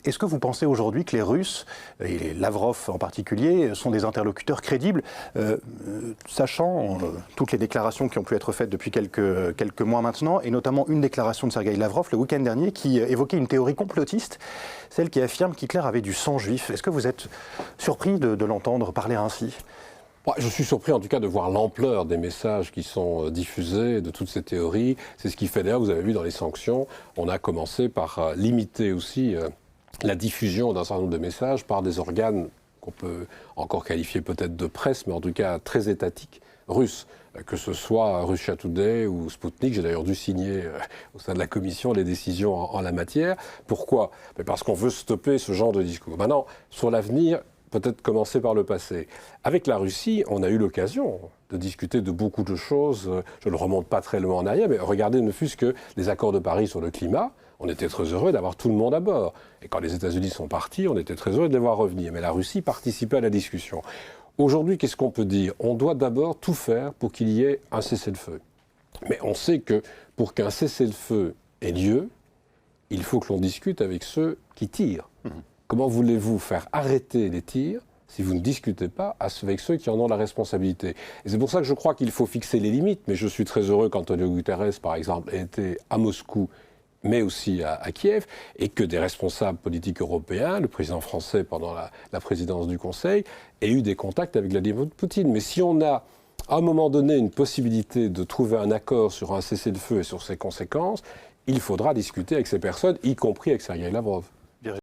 Est-ce que vous pensez aujourd'hui que les Russes, et Lavrov en particulier, sont des interlocuteurs crédibles, sachant toutes les déclarations qui ont pu être faites depuis quelques mois maintenant, et notamment une déclaration de Sergueï Lavrov le week-end dernier qui évoquait une théorie complotiste, celle qui affirme qu'Hitler avait du sang juif. Est-ce que vous êtes surpris de l'entendre parler ainsi ? Je suis surpris en tout cas de voir l'ampleur des messages qui sont diffusés, de toutes ces théories. C'est ce qui fait d'ailleurs, vous avez vu dans les sanctions, on a commencé par limiter aussi la diffusion d'un certain nombre de messages par des organes qu'on peut encore qualifier peut-être de presse, mais en tout cas très étatiques, russes. Que ce soit Russia Today ou Sputnik, j'ai d'ailleurs dû signer au sein de la commission les décisions en la matière. Pourquoi ? Parce qu'on veut stopper ce genre de discours. Maintenant, sur l'avenir, peut-être commencer par le passé. Avec la Russie, on a eu l'occasion de discuter de beaucoup de choses. Je ne remonte pas très loin en arrière, mais regardez ne fût-ce que les accords de Paris sur le climat. On était très heureux d'avoir tout le monde à bord. Et quand les États-Unis sont partis, on était très heureux de les voir revenir. Mais la Russie participait à la discussion. Aujourd'hui, qu'est-ce qu'on peut dire ? On doit d'abord tout faire pour qu'il y ait un cessez-le-feu. Mais on sait que pour qu'un cessez-le-feu ait lieu, il faut que l'on discute avec ceux qui tirent. Comment voulez-vous faire arrêter les tirs si vous ne discutez pas avec ceux qui en ont la responsabilité ? Et c'est pour ça que je crois qu'il faut fixer les limites. Mais je suis très heureux qu'Antonio Guterres, par exemple, ait été à Moscou, mais aussi à Kiev, et que des responsables politiques européens, le président français pendant la présidence du Conseil, aient eu des contacts avec Vladimir Poutine. Mais si on a, à un moment donné, une possibilité de trouver un accord sur un cessez-le-feu et sur ses conséquences, il faudra discuter avec ces personnes, y compris avec Sergueï Lavrov.